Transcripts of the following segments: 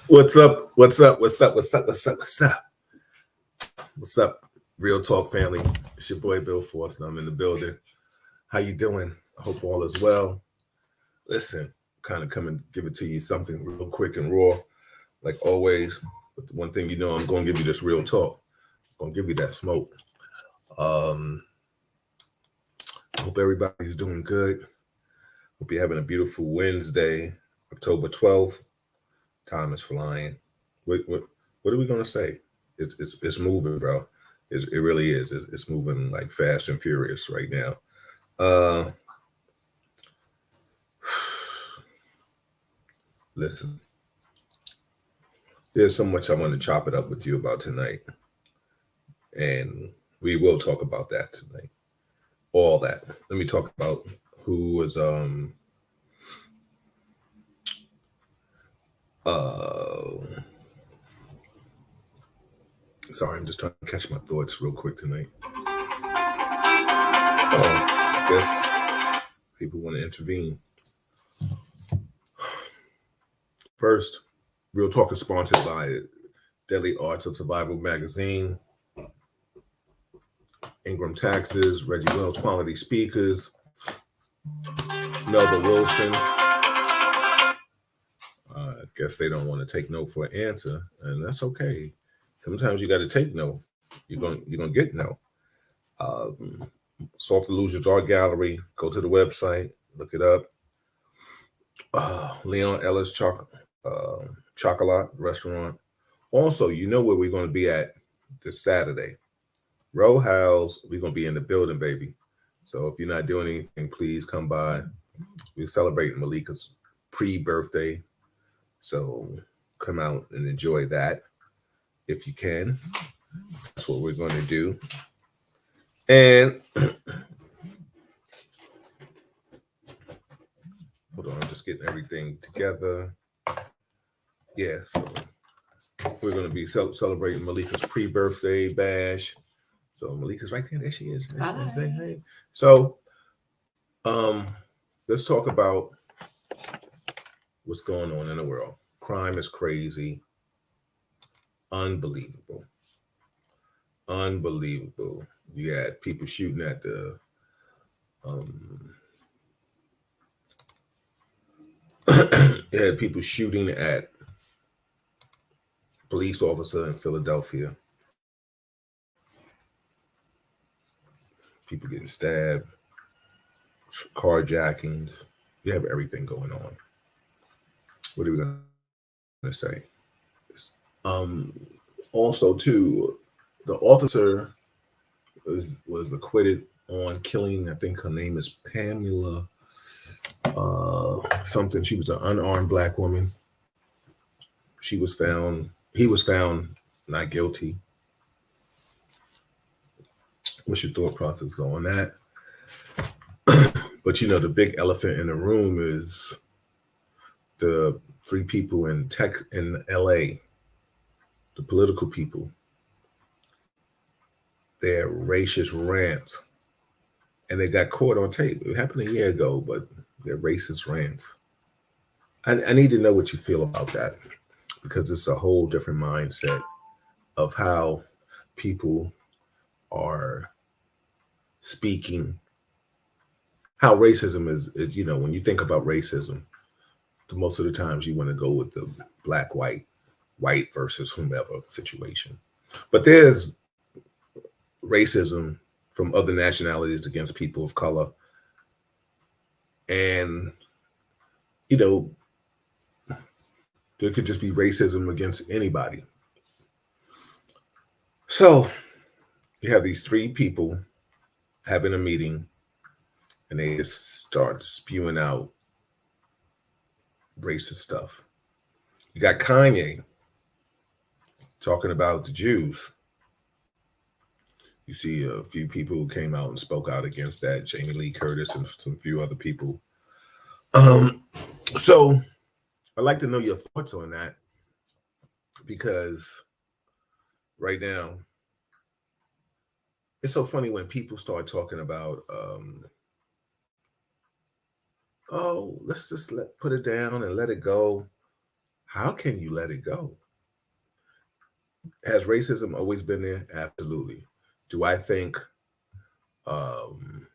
What's up? What's up? What's up? What's up? What's up? What's up? What's up, Real Talk family? It's your boy Bill Force, and I'm in the building. How you doing? I hope all is well. Listen, kind of come and give it to you something real quick and raw, like always. But the one thing you know, I'm going to give you this real talk. I'm going to give you that smoke. I hope everybody's doing good. Hope you're having a beautiful Wednesday, October 12th. Time is flying. What are we gonna say? It's moving, bro. It really is. It's moving like fast and furious right now. Listen, there's so much I want to chop it up with you about tonight, and we will talk about that tonight. All that. Let me talk about who was sorry, I'm just trying to catch my thoughts real quick tonight. I guess people want to intervene. First, Real Talk is sponsored by Deadly Arts of Survival magazine, Ingram Taxes, Reggie Wells Quality Speakers, Melba Wilson. I guess they don't want to take no for an answer, and that's okay. Sometimes you got to take no. You're gonna get no. Soft Illusions Art Gallery. Go to the website, look it up. Leon Ellis Chocolat Restaurant. Also, you know where we're going to be at this Saturday. Row House, we're going to be in the building, baby. So if you're not doing anything, please come by. We're celebrating Malika's pre-birthday. So come out and enjoy that if you can. That's what we're going to do. And hold on, I'm just getting everything together. Yeah, so we're going to be celebrating Malika's pre-birthday bash. So Malika's right there. There she is. Say hey. So let's talk about what's going on in the world. Crime is crazy. Unbelievable. You had people shooting at the you had people shooting at police officer in Philadelphia. People getting stabbed, carjackings. You have everything going on. What are we going to say? Also, too, the officer was acquitted on killing. I think her name is Pamela something. She was an unarmed black woman. He was found not guilty. What's your thought process on that? But you know, the big elephant in the room is the three people in LA, the political people, their racist rants. And they got caught on tape. It happened a year ago, but their racist rants. I need to know what you feel about that, because it's a whole different mindset of how people are speaking. How racism is, you know, when you think about racism, most of the times you want to go with the black, white versus whomever situation. But there's racism from other nationalities against people of color. And, you know, there could just be racism against anybody. So you have these three people having a meeting, and they just start spewing out racist stuff. You got Kanye talking about the Jews. You see a few people who came out and spoke out against that, Jamie Lee Curtis and some few other people. So I'd like to know your thoughts on that, because right now it's so funny when people start talking about, oh, let's just put it down and let it go. How can you let it go? Has racism always been there? Absolutely. Do I think um,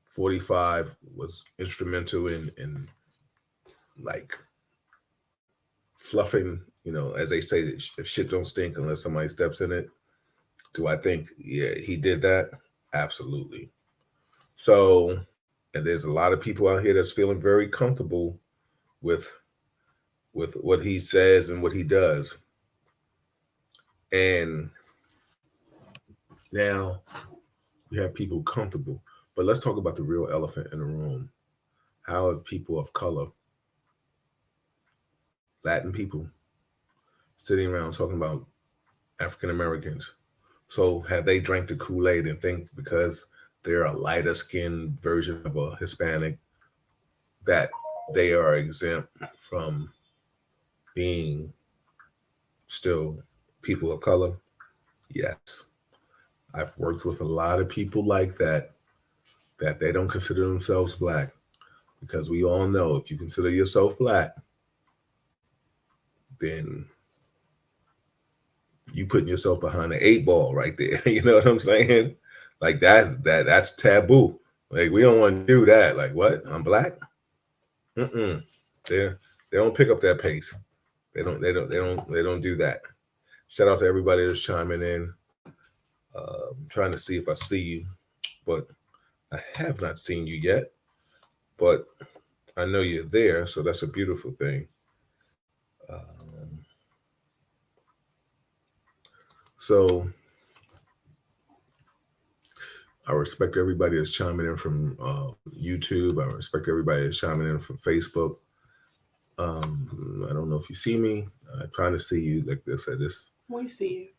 45 was instrumental in like fluffing, as they say, if shit don't stink unless somebody steps in it? Do I think, yeah, he did that? Absolutely. So, and there's a lot of people out here that's feeling very comfortable with what he says and what he does. And now we have people comfortable. But let's talk about the real elephant in the room. How have people of color, Latin people, sitting around talking about African Americans? So have they drank the Kool-Aid and think because they're a lighter skinned version of a Hispanic that they are exempt from being still people of color? Yes. I've worked with a lot of people like that they don't consider themselves black, because we all know if you consider yourself black, then you putting yourself behind the eight ball right there. You know what I'm saying? Like that's taboo. Like we don't want to do that. Like what? I'm black? Mm-mm. They they don't pick up that pace. They don't do that. Shout out to everybody that's chiming in. I'm trying to see if I see you, but I have not seen you yet. But I know you're there, so that's a beautiful thing. Um, so I respect everybody that's chiming in from YouTube. I respect everybody that's chiming in from Facebook. I don't know if you see me. I'm trying to see you like this. We see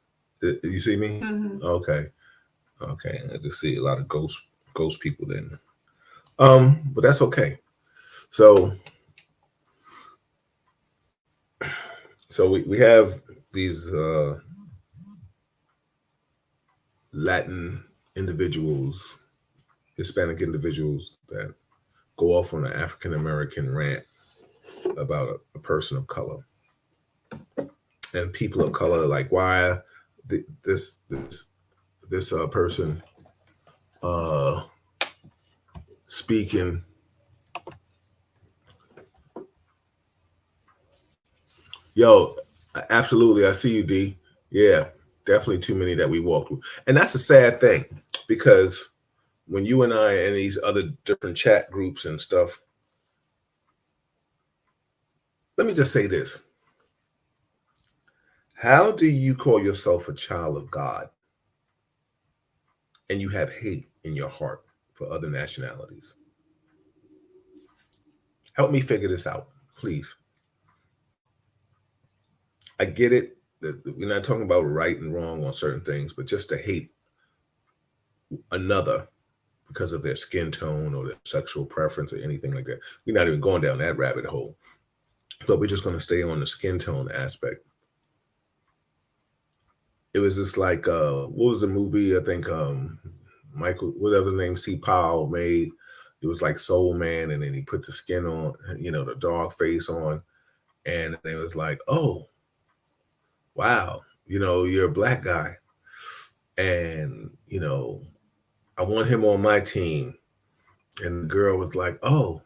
You see me? you. Mm-hmm. Okay. Okay. I just see a lot of ghost people then. But that's okay. So we have these Latin individuals, Hispanic individuals that go off on an African American rant about a person of color, and people of color like, why this person uh speaking. Yo, absolutely, I see you, D. Yeah, definitely too many that we walk through, and that's a sad thing, because when you and I and these other different chat groups and stuff, let me just say this: how do you call yourself a child of God and you have hate in your heart for other nationalities? Help me figure this out, please. I get it that we're not talking about right and wrong on certain things, but just to hate another because of their skin tone or their sexual preference or anything like that. We're not even going down that rabbit hole, but we're just going to stay on the skin tone aspect. It was just like, what was the movie? I think Michael, whatever the name, C. Powell made. It was like Soul Man, and then he put the skin on, the dog face on, and it was like, oh, wow, you're a black guy, and I want him on my team. And the girl was like, oh,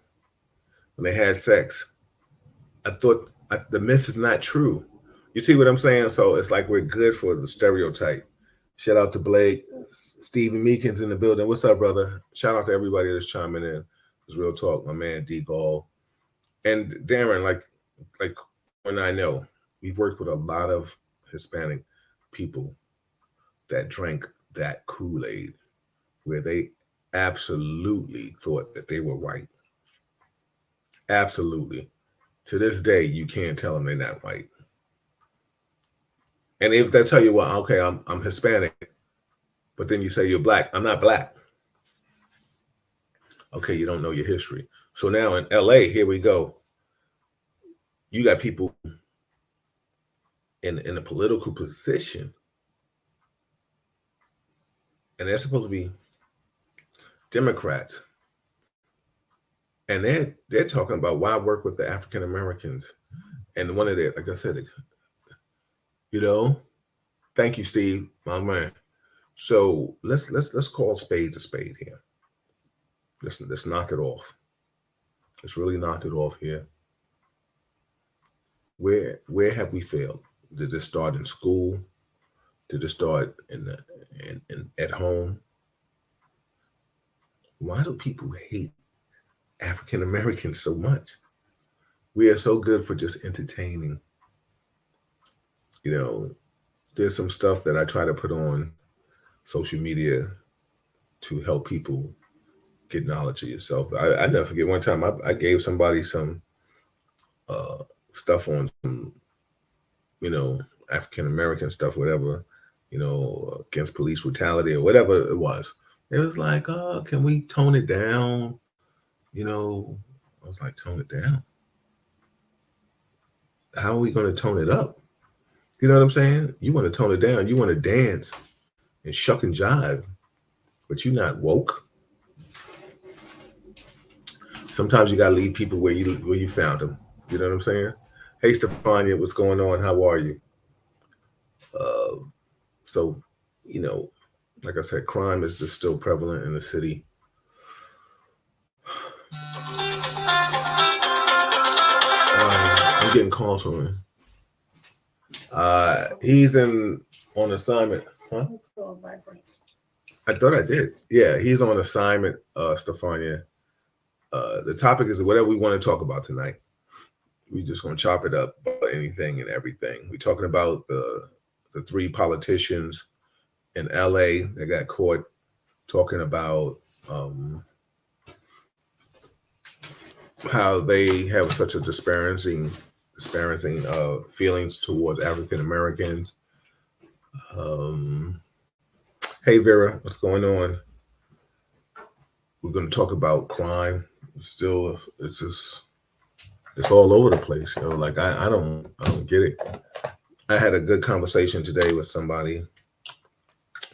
when they had sex, I thought the myth is not true. You see what I'm saying? So it's like we're good for the stereotype. Shout out to Blake, Stephen Meekins in the building. What's up, brother? Shout out to everybody that's chiming in. It's Real Talk, my man D Gall. And Darren, like when I know, we've worked with a lot of Hispanic people that drank that Kool-Aid where they absolutely thought that they were white. Absolutely. To this day, you can't tell them they're not white. And if they tell you, well, okay, I'm Hispanic, but then you say you're black, I'm not black. Okay, you don't know your history. So now in LA, here we go. You got people in a political position, and they're supposed to be Democrats, and they're talking about why work with the African Americans And one of the, like I said, you know, thank you, Steve, my man. So let's call spade a spade here. Let's knock it off. Let's really knock it off here. Where have we failed? Did it start in school? Did it start in at home? Why do people hate African Americans so much? We are so good for just entertaining. You know, there's some stuff that I try to put on social media to help people get knowledge of yourself. I never forget one time I gave somebody some stuff on some, you know, African American stuff, whatever, you know, against police brutality or whatever it was. It was like, oh, can we tone it down? You know, I was like, tone it down. How are we going to tone it up? You know what I'm saying? You want to tone it down. You want to dance and shuck and jive, but you're not woke. Sometimes you got to leave people where you found them. You know what I'm saying? Hey, Stefania, what's going on? How are you? So, you know, like I said, crime is just still prevalent in the city. I'm getting calls from him. He's on assignment. Huh? I thought I did. Yeah, he's on assignment, Stefania. The topic is whatever we want to talk about tonight. We're just going to chop it up about anything and everything. We're talking about the three politicians in LA that got caught talking about how they have such a disparaging feelings towards African Americans. Hey Vera, what's going on? We're going to talk about crime. It's all over the place. You know, like I don't get it. I had a good conversation today with somebody.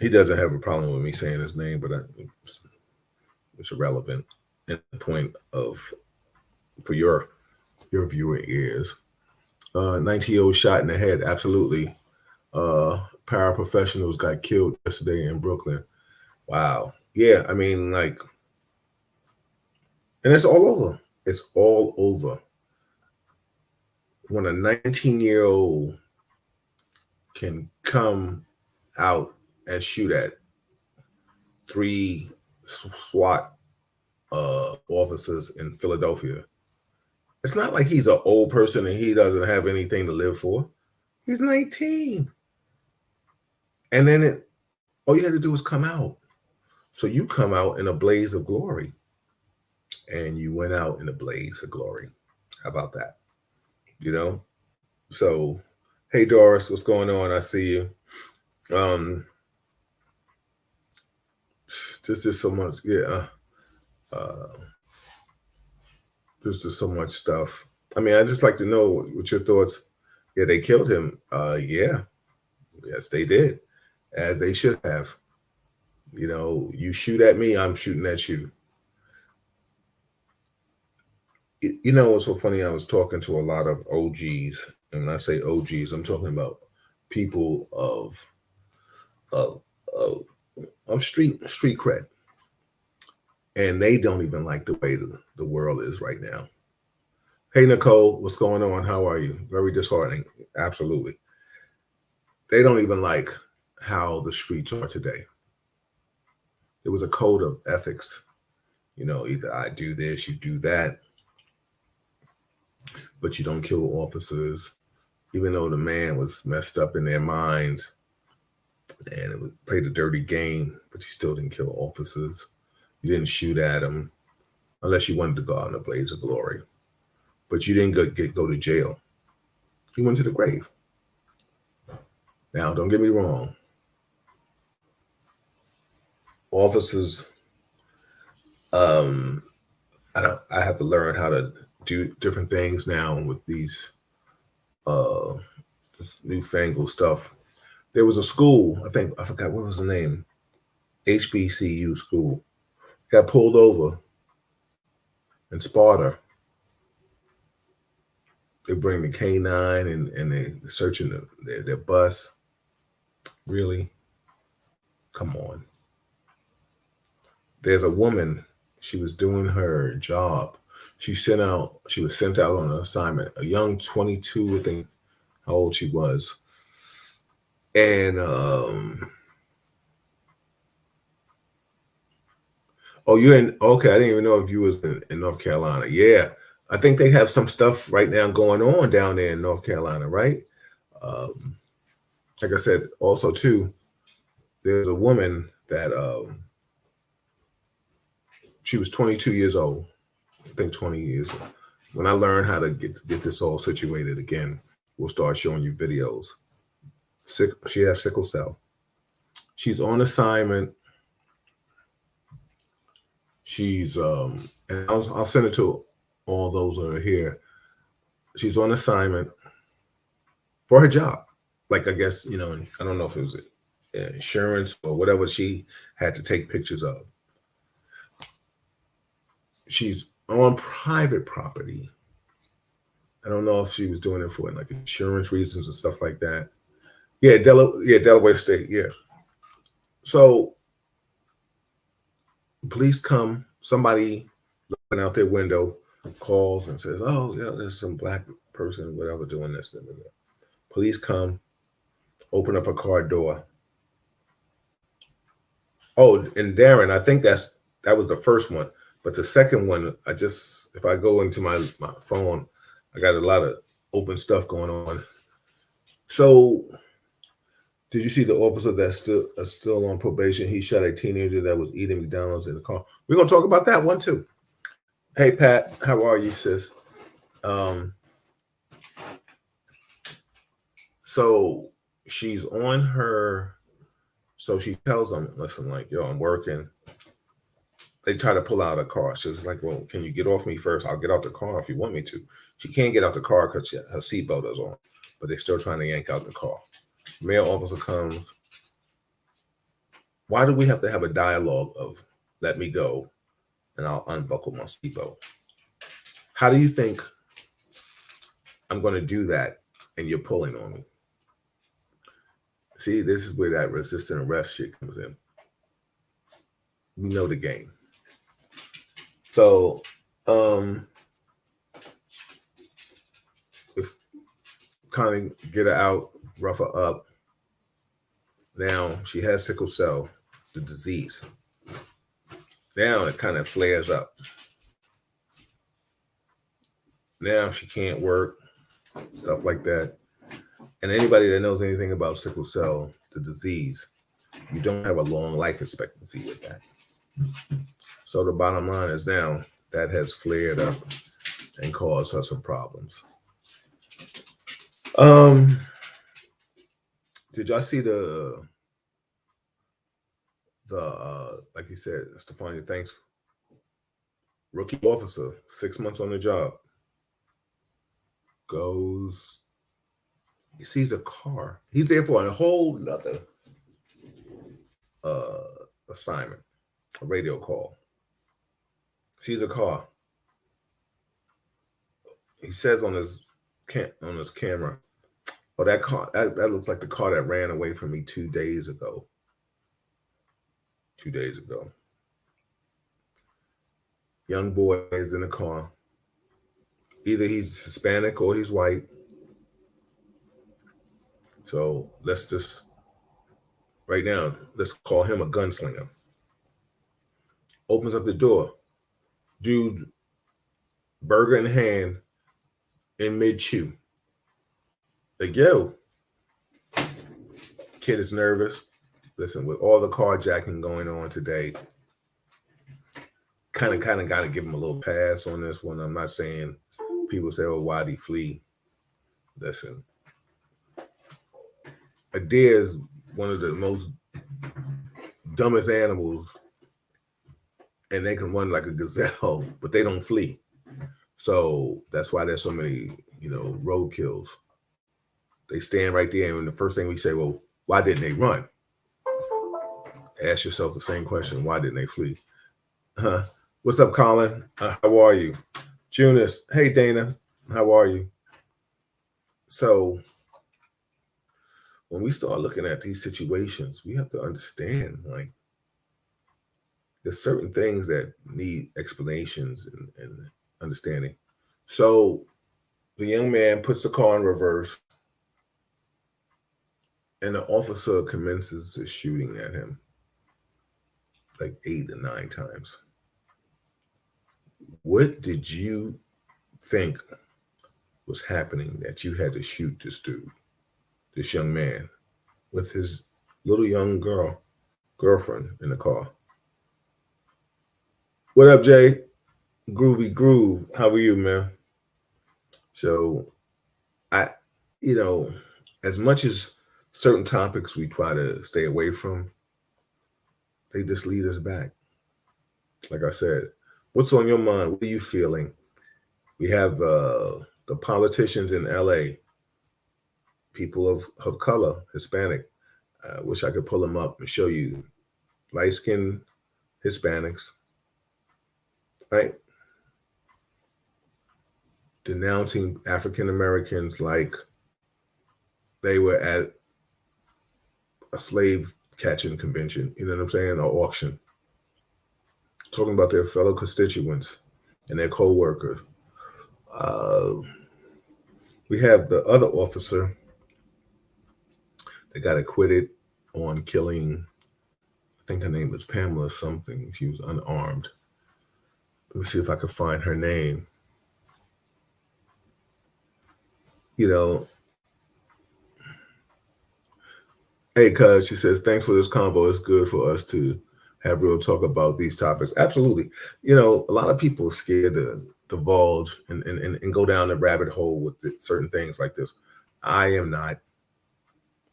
He doesn't have a problem with me saying his name, but it's irrelevant. And the point of for your viewing ears. 19-year-old shot in the head. Absolutely. Paraprofessionals got killed yesterday in Brooklyn. Wow. Yeah, I mean, like, and it's all over. It's all over. When a 19-year-old can come out and shoot at 3 SWAT officers in Philadelphia, it's not like he's an old person and he doesn't have anything to live for. He's 19. And then all you had to do was come out. So you come out in a blaze of glory. And you went out in a blaze of glory. How about that? You know? So, hey Doris, what's going on? I see you. There's just so much, yeah. There's just so much stuff. I mean, I just like to know what your thoughts. Yeah, they killed him. Yeah. Yes, they did. As they should have. You know, you shoot at me, I'm shooting at you. You know what's so funny? I was talking to a lot of OGs, and when I say OGs, I'm talking about people of street cred, and they don't even like the way the world is right now. Hey Nicole, what's going on? How are you? Very disheartening. Absolutely. They don't even like how the streets are today. There was a code of ethics. You know, either I do this, you do that. But you don't kill officers, even though the man was messed up in their minds and it played a dirty game, but you still didn't kill officers. You didn't shoot at them unless you wanted to go out in a blaze of glory. But you didn't go to jail. You went to the grave. Now, don't get me wrong. Officers, I have to learn how to do different things now with these newfangled stuff. There was a school, I forgot what was the name, HBCU school, got pulled over in Sparta. They bring the K9 and they're searching their bus. Really? Come on. There's a woman, she was doing her job. She was sent out on an assignment, a young 22, I think how old she was. And oh, you're in, okay, I didn't even know if you was in North Carolina. Yeah. I think they have some stuff right now going on down there in North Carolina, right? Um, like I said, also too, there's a woman that she was 22 years old. I think 20 years. When I learn how to get this all situated again, we'll start showing you videos. She has sickle cell. She's on assignment. She's and I'll send it to all those that are here. She's on assignment for her job. Like I guess, I don't know if it was insurance or whatever she had to take pictures of. She's on private property. I don't know if she was doing it for like insurance reasons and stuff like that. Yeah, Delaware State. Yeah. So police come, somebody looking out their window calls and says, "Oh, yeah, there's some black person, whatever, doing this." Police come, open up a car door. Oh, and Darren, I think that was the first one. But the second one, if I go into my phone, I got a lot of open stuff going on. So, did you see the officer that's still on probation? He shot a teenager that was eating McDonald's in the car. We're gonna talk about that one too. Hey Pat, how are you, sis? So she's on her. So she tells them, "Listen, like, yo, I'm working." They try to pull out a car. She's like, "Well, can you get off me first? I'll get out the car if you want me to." She can't get out the car because her seatbelt is on, but they're still trying to yank out the car. Male officer comes. Why do we have to have a dialogue of "let me go" and I'll unbuckle my seatbelt? How do you think I'm going to do that and you're pulling on me? See, this is where that resistant arrest shit comes in. We know the game. So, if kind of get her out, rough her up. Now she has sickle cell, the disease. Now it kind of flares up. Now she can't work, stuff like that. And anybody that knows anything about sickle cell, the disease, you don't have a long life expectancy with that. So the bottom line is now that has flared up and caused her some problems. Did y'all see the like you said, Stefania, thanks. Rookie officer, 6 months on the job, goes, he sees a car. He's there for a whole nother assignment, a radio call. Sees a car. He says on his camera, "Oh, that car, that looks like the car that ran away from me 2 days ago." 2 days ago. Young boy is in the car. Either he's Hispanic or he's white. So let's just, right now, let's call him a gunslinger. Opens up the door. Dude, burger in hand, in mid-chew. Like, yo. Kid is nervous. Listen, with all the carjacking going on today, kind of got to give him a little pass on this one. I'm not saying people say, "Oh, why'd he flee?" Listen, a deer is one of the most dumbest animals, and they can run like a gazelle, but they don't flee. So that's why there's so many, road kills. They stand right there, and the first thing we say, "Well, why didn't they run?" Ask yourself the same question: why didn't they flee? What's up, Colin? How are you? Junis, hey Dana, how are you? So when we start looking at these situations, we have to understand, like, there's certain things that need explanations and understanding. So the young man puts the car in reverse, and the officer commences to shooting at him like 8 or 9 times. What did you think was happening that you had to shoot this dude, this young man, with his little young girlfriend in the car? What up, Jay? Groovy Groove. How are you, man? So I, you know, as much as certain topics we try to stay away from, they just lead us back. Like I said, what's on your mind? What are you feeling? We have the politicians in LA, people of color, Hispanic. I wish I could pull them up and show you light skinned Hispanics, right? Denouncing African Americans like they were at a slave catching convention, you know what I'm saying, or auction, talking about their fellow constituents and their co-workers. Uh, we have the other officer that got acquitted on killing, I think her name was Pamela something. She was unarmed. Let me see if I can find her name. You know, hey, cuz, she says, thanks for this convo. It's good for us to have real talk about these topics. Absolutely. You know, a lot of people are scared to divulge and go down the rabbit hole with certain things like this. I am not.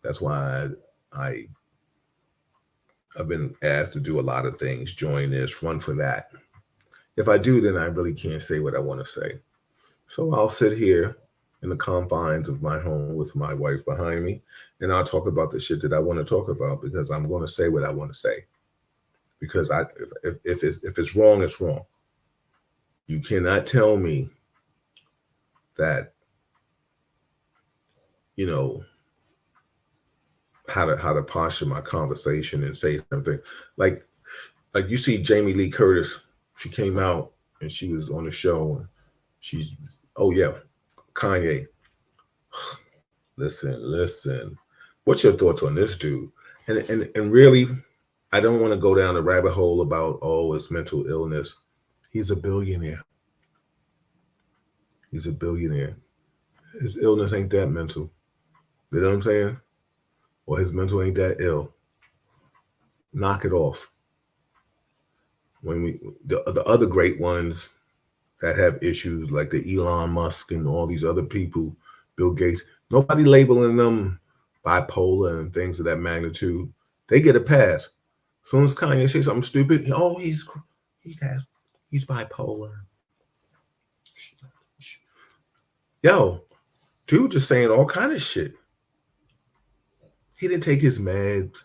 That's why I've been asked to do a lot of things, join this, run for that. If I do, then I really can't say what I want to say. So I'll sit here in the confines of my home with my wife behind me, and I'll talk about the shit that I want to talk about because I'm going to say what I want to say. Because if it's wrong, it's wrong. You cannot tell me that, you know, how to posture my conversation and say something. Like you see Jamie Lee Curtis, she came out and she was on the show and she's, oh yeah, Kanye. Listen. What's your thoughts on this dude? And really, I don't want to go down the rabbit hole about, oh, it's mental illness. He's a billionaire. He's a billionaire. His illness ain't that mental. You know what I'm saying? Or his mental ain't that ill. Knock it off. When the other great ones that have issues like the Elon Musk and all these other people, Bill Gates, nobody labeling them bipolar and things of that magnitude. They get a pass. As soon as Kanye says something stupid, oh, he's bipolar. Yo, dude just saying all kind of shit. He didn't take his meds.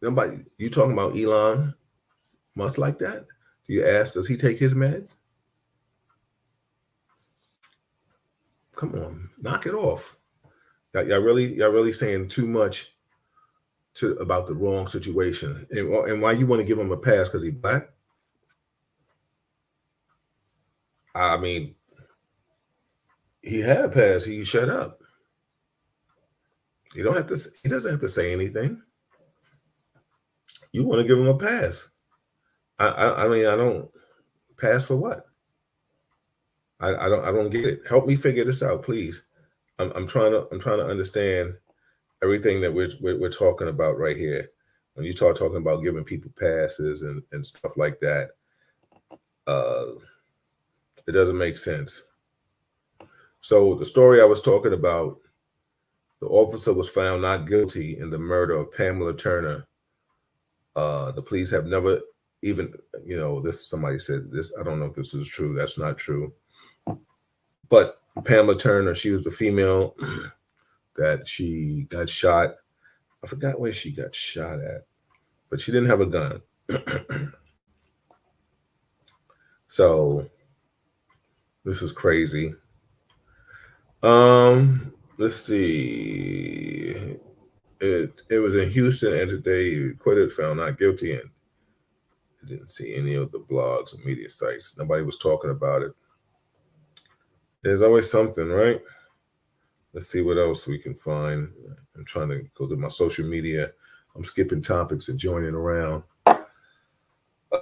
Nobody, you talking about Elon Musk like that? Do you ask, does he take his meds? Come on, knock it off. Y'all really saying too much about the wrong situation. And why you want to give him a pass because he's black? I mean, he had a pass. He shut up. He doesn't have to say anything. You want to give him a pass. I mean, I don't pass for what? I don't get it. Help me figure this out, please. I'm trying to understand everything that we're talking about right here. When you start talking about giving people passes and stuff like that, it doesn't make sense. So the story I was talking about, the officer was found not guilty in the murder of Pamela Turner. The police have never even, somebody said this. I don't know if this is true. That's not true. But Pamela Turner, she was the female that she got shot. I forgot where she got shot at, but she didn't have a gun. So This is crazy. Let's see. It was in Houston, and today he acquitted, found not guilty, and didn't see any of the blogs or media sites. Nobody was talking about it. There's always something, right? Let's see what else we can find. I'm trying to go to my social media. I'm skipping topics and joining around.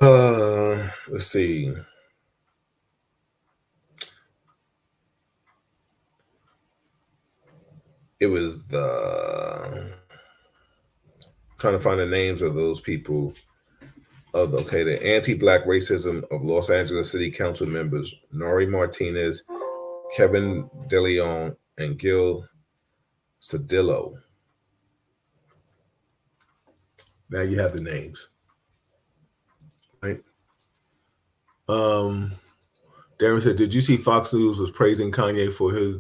Let's see. It was trying to find the names of those people. The anti-black racism of Los Angeles City Council members Nori Martinez, Kevin DeLeon, and Gil Cedillo. Now you have the names, right? Darren said, "Did you see Fox News was praising Kanye for his?"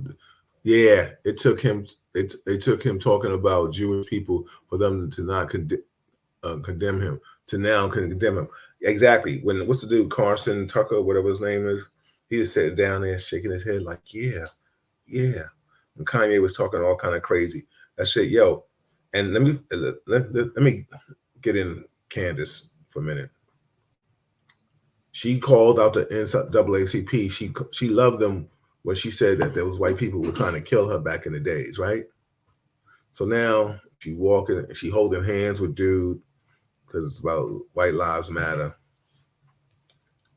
Yeah, it took him. It took him talking about Jewish people for them to not condemn him, to now condemn him. Exactly. When what's the dude Carson Tucker, whatever his name is, he just sat down there shaking his head like, yeah, yeah. And Kanye was talking all kind of crazy. That shit, yo. And let me get in Candace for a minute. She called out the NAACP. She loved them when she said that those white people were trying to kill her back in the days, right? So now she walking, she holding hands with dude because it's about white lives matter.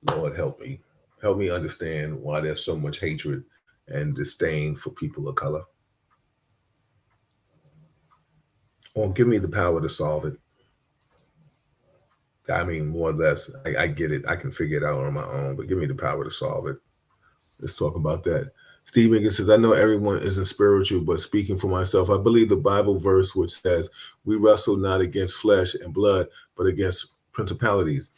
Lord help me. Help me understand why there's so much hatred and disdain for people of color. Or give me the power to solve it. I mean, more or less, I get it. I can figure it out on my own, but give me the power to solve it. Let's talk about that. Steve Megan says, I know everyone isn't spiritual, but speaking for myself, I believe the Bible verse which says, we wrestle not against flesh and blood, but against principalities,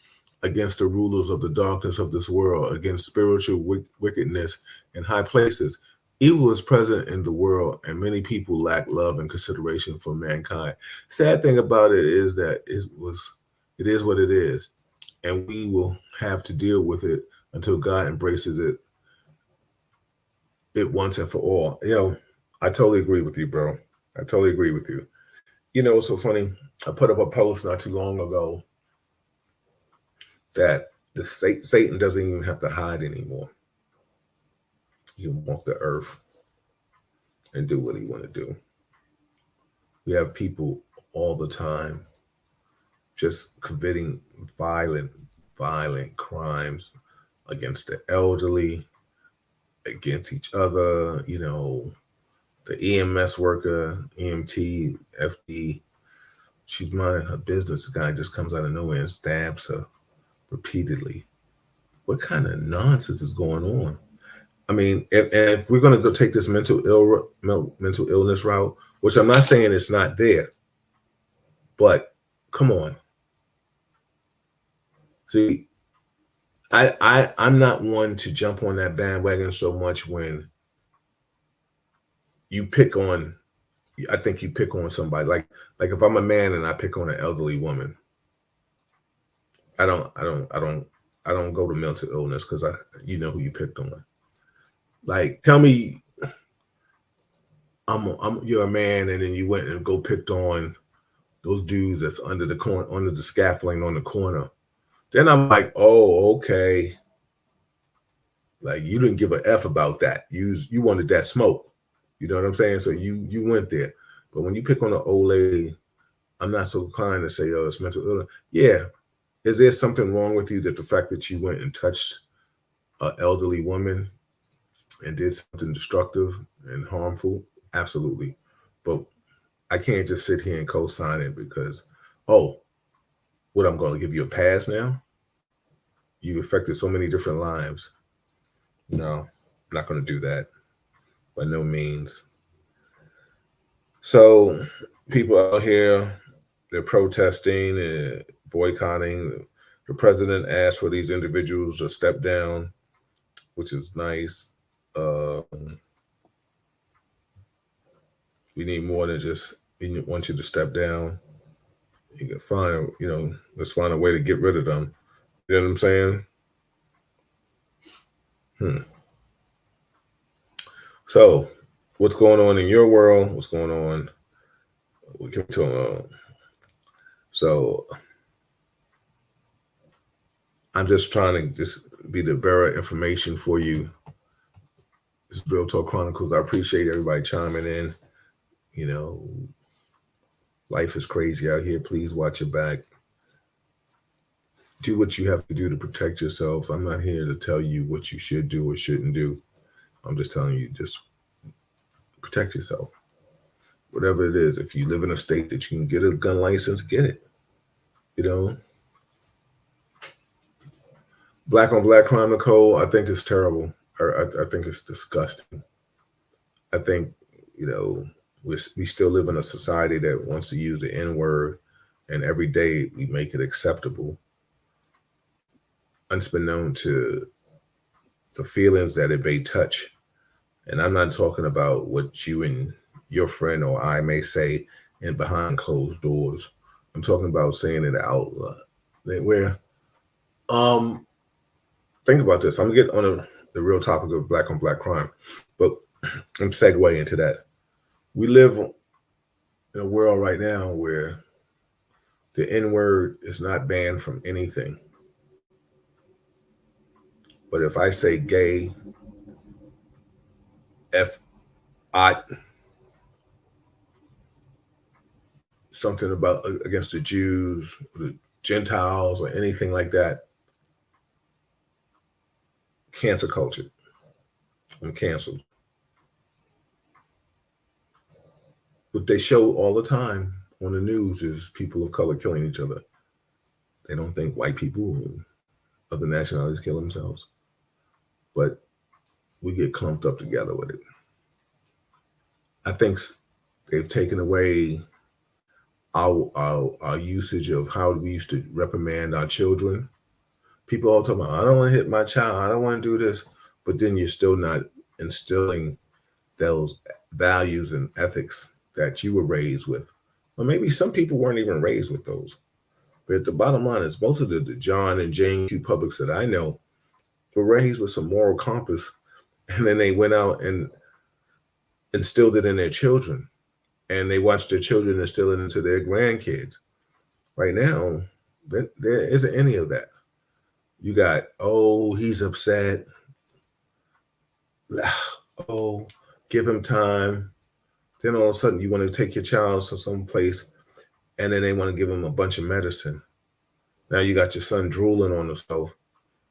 against the rulers of the darkness of this world, against spiritual wickedness in high places. Evil is present in the world, and many people lack love and consideration for mankind. Sad thing about it is that it is what it is, and we will have to deal with it until God embraces it once and for all. I totally agree with you, bro. I totally agree with you. It's so funny. I put up a post not too long ago that the Satan doesn't even have to hide anymore. He can walk the earth and do what he want to do. We have people all the time just committing violent crimes against the elderly, against each other, the EMS worker, EMT, FD, she's minding her business. The guy just comes out of nowhere and stabs her repeatedly. What kind of nonsense is going on? I mean, if we're going to go take this mental illness route, which I'm not saying it's not there, but come on. See, I'm not one to jump on that bandwagon so much when you pick on. I think you pick on somebody like if I'm a man and I pick on an elderly woman, I don't go to mental illness because you know who you picked on. Like, tell me, you're a man and then you went and go picked on those dudes that's under the scaffolding on the corner. Then I'm like, oh, okay. Like, you didn't give a F about that. You wanted that smoke. You know what I'm saying? So you went there. But when you pick on an old lady, I'm not so inclined to say, oh, it's mental illness. Yeah. Is there something wrong with you that the fact that you went and touched an elderly woman and did something destructive and harmful? Absolutely. But I can't just sit here and co-sign it because, oh, what, I'm going to give you a pass now? You've affected so many different lives. No, I'm not going to do that. By no means. So people out here, they're protesting and boycotting. The president asked for these individuals to step down, which is nice. We need more than just we want you to step down. You can find, let's find a way to get rid of them. You know what I'm saying? So, what's going on in your world? What's going on? We can talk. So, I'm just trying to just be the bearer of information for you. This is Real Talk Chronicles. I appreciate everybody chiming in. You know, life is crazy out here. Please watch your back. Do what you have to do to protect yourself. I'm not here to tell you what you should do or shouldn't do. I'm just telling you, just protect yourself. Whatever it is, if you live in a state that you can get a gun license, get it. You know, black on black crime, Nicole, I think it's terrible. I think it's disgusting. I think, you know, we still live in a society that wants to use the N word, and every day we make it acceptable, unbeknown to the feelings that it may touch. And I'm not talking about what you and your friend or I may say in behind closed doors. I'm talking about saying it out loud. Where, think about this. I'm gonna get on the real topic of black on black crime, but I'm segue into that. We live in a world right now where the N word is not banned from anything. But if I say gay, F, I, something about against the Jews, the Gentiles, or anything like that, cancel culture. I'm canceled. What they show all the time on the news is people of color killing each other. They don't think white people and other nationalities kill themselves, but we get clumped up together with it. I think they've taken away our usage of how we used to reprimand our children. People all talk about, I don't want to hit my child, I don't want to do this, but then you're still not instilling those values and ethics that you were raised with. Or maybe some people weren't even raised with those. But the bottom line is most of the John and Jane Q. Publics that I know were raised with some moral compass, and then they went out and instilled it in their children, and they watched their children instill it into their grandkids. Right now, there isn't any of that. You got, oh, he's upset. Oh, give him time. Then all of a sudden you want to take your child to some place, and then they want to give him a bunch of medicine. Now you got your son drooling on the stove,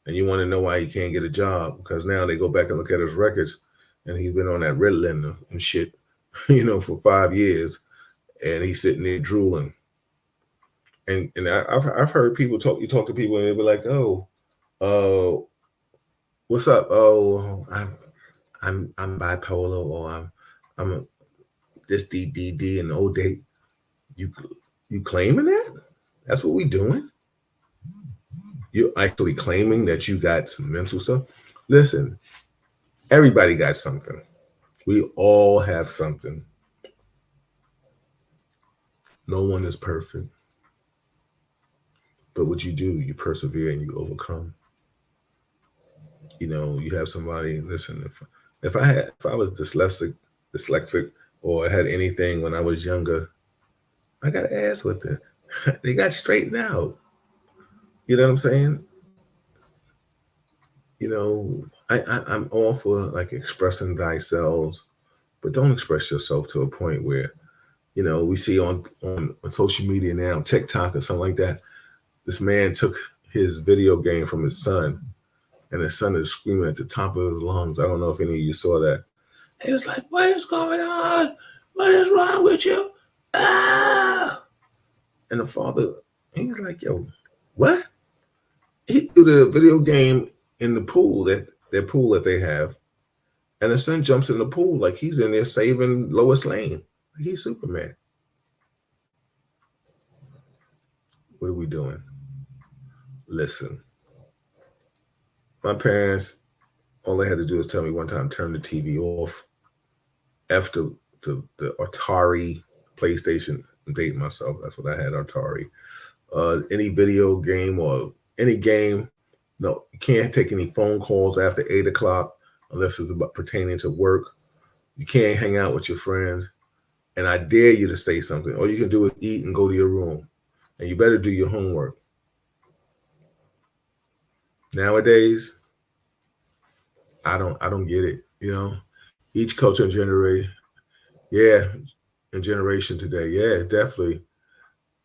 and you want to know why he can't get a job, because now they go back and look at his records, and he's been on that Ritalin and shit, for 5 years, and he's sitting there drooling. And I've heard people talk. You talk to people, and they be like, "Oh, what's up? Oh, I'm bipolar, or I'm a this DDD and old date." You claiming that? That's what we doing? You're actually claiming that you got some mental stuff? Listen, everybody got something. We all have something. No one is perfect. But what you do, you persevere and you overcome. You have somebody, listen, if I was dyslexic, or had anything when I was younger, I got ass with it. They got straightened out. You know what I'm saying? I'm all for like expressing thyself, but don't express yourself to a point where, we see on social media now, TikTok or something like that. This man took his video game from his son, and his son is screaming at the top of his lungs. I don't know if any of you saw that. He was like, "What is going on? What is wrong with you?" Ah! And the father, he was like, "Yo, what?" He threw the video game in the pool, their pool that they have, and the son jumps in the pool like he's in there saving Lois Lane. Like he's Superman. What are we doing? Listen, my parents, all they had to do is tell me one time, turn the TV off. After the Atari PlayStation, I'm dating myself. That's what I had, Atari. Any video game or any game, no, you can't take any phone calls after 8 o'clock unless it's about pertaining to work. You can't hang out with your friends. And I dare you to say something. All you can do is eat and go to your room. And you better do your homework. Nowadays, I don't get it. Each culture and generation, yeah, and generation today, yeah, definitely.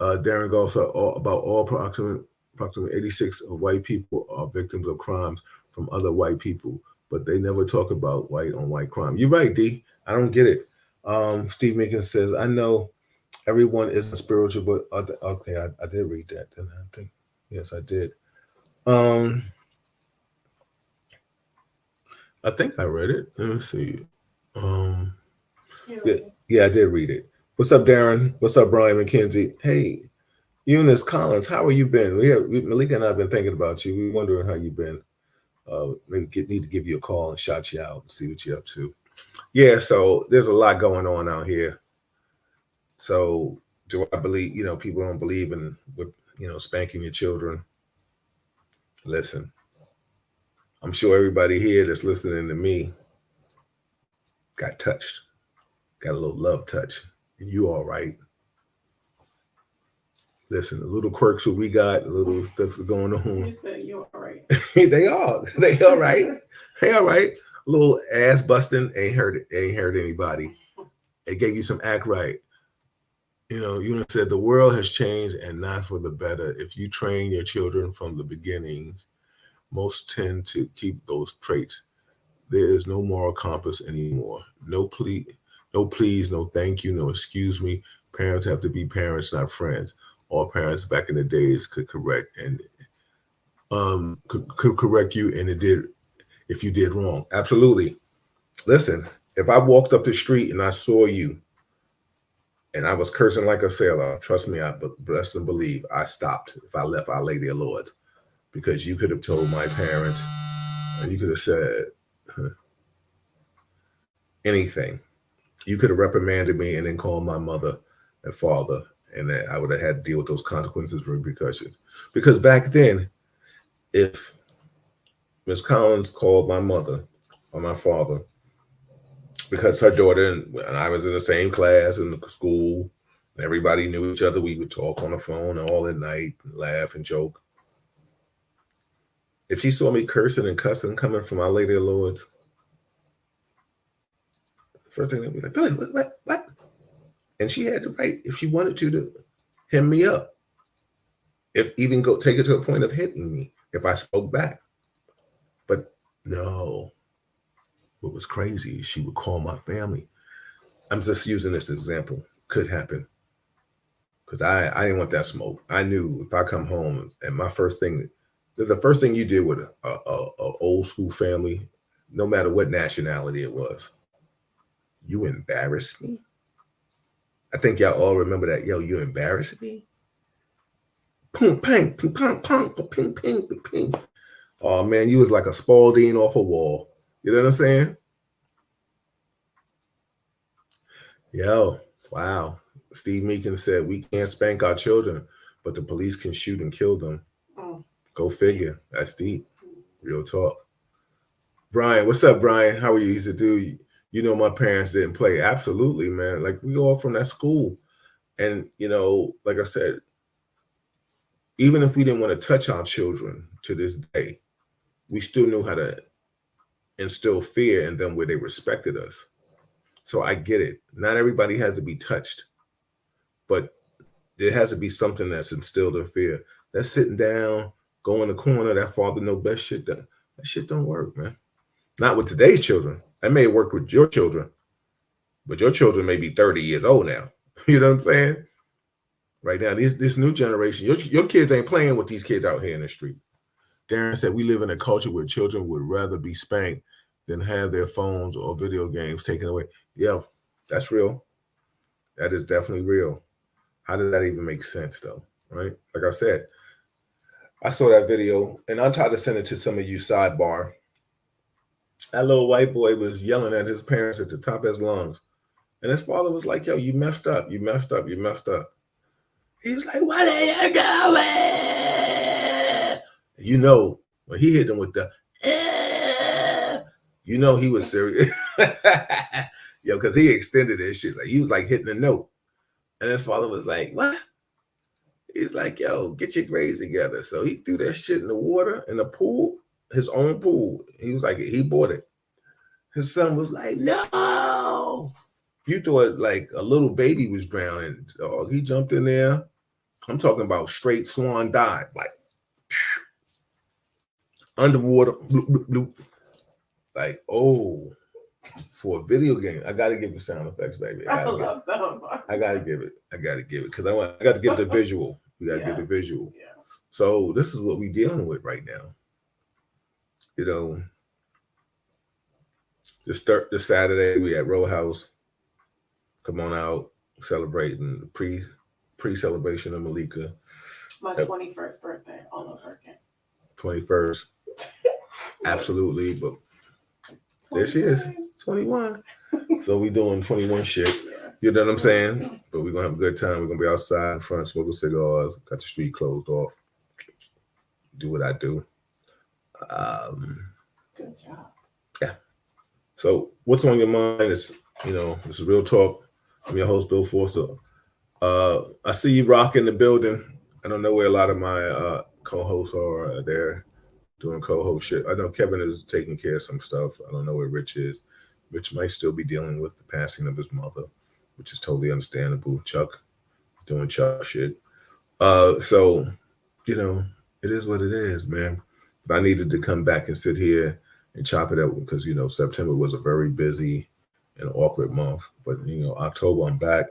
Darren Goff said about all approximately 86 of white people are victims of crimes from other white people, but they never talk about white on white crime. You're right, D. I don't get it. Steve Minkins says, I know everyone isn't spiritual, but okay, I did read that. Didn't I think? Yes, I did. I think I read it. Let me see. Um, yeah, I did read it. What's up, Darren? What's up, Brian McKenzie? Hey, Eunice Collins, how have you been? Malika and I have been thinking about you. We're wondering how you've been. Maybe need to give you a call and shout you out and see what you're up to. Yeah, so there's a lot going on out here. So do I believe, people don't believe in, spanking your children? Listen, I'm sure everybody here that's listening to me got touched, got a little love touch. And you all right. Listen, the little quirks that we got, the little stuff going on. You said you're all right. They are. They all right. They all right. A little ass busting ain't hurt anybody. It gave you some act right. You said the world has changed and not for the better. If you train your children from the beginnings, most tend to keep those traits. There is no moral compass anymore. No please, no thank you, no excuse me. Parents have to be parents, not friends. All parents back in the days could correct and could correct you, and it did if you did wrong. Absolutely. Listen, if I walked up the street and I saw you and I was cursing like a sailor, trust me, I bless and believe I stopped if I left Our Lady of Lords, because you could have told my parents, and you could have said anything. You could have reprimanded me and then called my mother and father, and then I would have had to deal with those consequences and repercussions. Because back then, if Miss Collins called my mother or my father, because her daughter and I was in the same class in the school, and everybody knew each other, we would talk on the phone all at night, and laugh and joke. If she saw me cursing and cussing coming from Our Lady of Lords, first thing they'd be like, Billy, what? And she had the right, if she wanted to hem me up. If even go take it to a point of hitting me if I spoke back. But no. What was crazy is she would call my family. I'm just using this example. Could happen. Because I didn't want that smoke. I knew if I come home and the first thing you did with a old school family, no matter what nationality it was, you embarrassed me. I think y'all all remember that. Yo, you embarrassed me. Ping, ping, ping, ping, ping, ping, ping, ping. Oh man, you was like a Spalding off a wall. You know what I'm saying? Yo, wow. Steve Meekins said we can't spank our children, but the police can shoot and kill them. Oh. Go figure. That's deep. Real talk. Brian, what's up, Brian? How are you? Used to do? You know, my parents didn't play. Absolutely, man. Like we all from that school, and like I said, even if we didn't want to touch our children to this day, we still knew how to instill fear in them where they respected us. So I get it. Not everybody has to be touched, but there has to be something that's instilled in fear. That's sitting down, go in the corner, that father know best shit. That shit don't work, man. Not with today's children. That may work with your children, but your children may be 30 years old now. You know what I'm saying? Right now, this new generation, your kids ain't playing with these kids out here in the street. Darren said, we live in a culture where children would rather be spanked than have their phones or video games taken away. Yeah, that's real. That is definitely real. How did that even make sense, though? Right? Like I said, I saw that video, and I'll try to send it to some of you sidebar. That little white boy was yelling at his parents at the top of his lungs. And his father was like, yo, you messed up. You messed up. You messed up. He was like, what are you doing? When he hit him with the, he was serious. Yo, because he extended this shit. Like he was like hitting a note. And his father was like, what? He's like, yo, get your grades together. So he threw that shit in the water, in the pool, his own pool. He was like, he bought it. His son was like, no. You thought like a little baby was drowning. Dog. He jumped in there. I'm talking about straight swan dive, like underwater. Bloop, bloop, bloop. Like, oh, for a video game, I got to give you sound effects, baby. I love that. I got to give it. Because I got to get the visual. We got to get the visual. Yeah. So this is what we're dealing with right now. You know, this Saturday, we at Row House. Come on out, celebrating the pre-celebration of Malika. My 21st birthday, all over again. 21st. Absolutely, but 21. There she is, 21. So we doing 21 shit. Yeah. You know what I'm saying? But we're gonna have a good time. We're gonna be outside in front, smoking cigars, got the street closed off. Do what I do. Good job. Yeah. So what's on your mind is, this is Real Talk. I'm your host, Bill Forster. I see you rocking the building. I don't know where a lot of my co-hosts are. They're doing co-host shit. I know Kevin is taking care of some stuff. I don't know where Rich is. Rich might still be dealing with the passing of his mother, which is totally understandable. Chuck is doing Chuck shit. So, it is what it is, man. But I needed to come back and sit here and chop it up because, September was a very busy and awkward month. But, October, I'm back.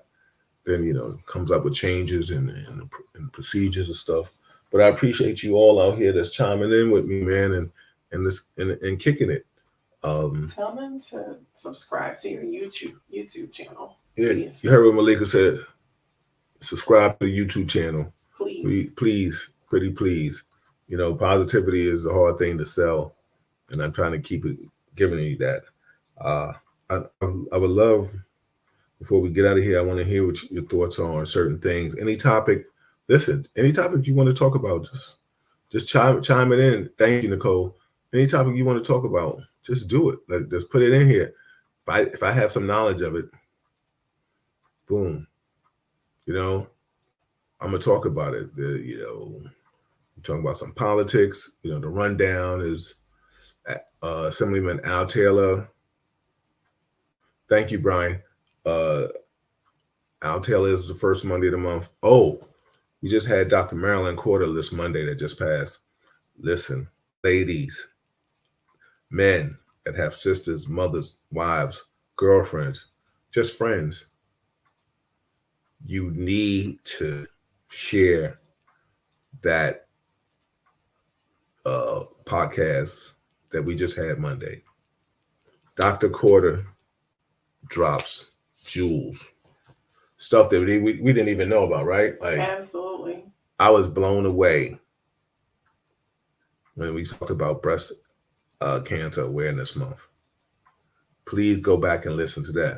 Then, comes up with changes and procedures and stuff. But I appreciate you all out here that's chiming in with me, man, and kicking it. Tell them to subscribe to your YouTube channel. Yeah, please. You heard what Malika said. Subscribe to the YouTube channel. Please, pretty please. Positivity is a hard thing to sell, and I'm trying to keep it giving you that. I would love, before we get out of here, I want to hear what your thoughts are on certain things. Any topic, any topic you want to talk about, just chime it in. Thank you, Nicole. Any topic you want to talk about, just do it. Just put it in here. If I have some knowledge of it, boom. I'm gonna talk about it. We're talking about some politics. The rundown is Assemblyman Al Taylor. Thank you, Brian. Al Taylor is the first Monday of the month. Oh, we just had Dr. Marilyn Corder this Monday that just passed. Listen, ladies, men that have sisters, mothers, wives, girlfriends, just friends, you need to share that podcast that we just had Monday. Dr. Corder drops jewels, stuff that we didn't even know about, right? Like, absolutely. I was blown away when we talked about breast cancer awareness month. Please go back and listen to that.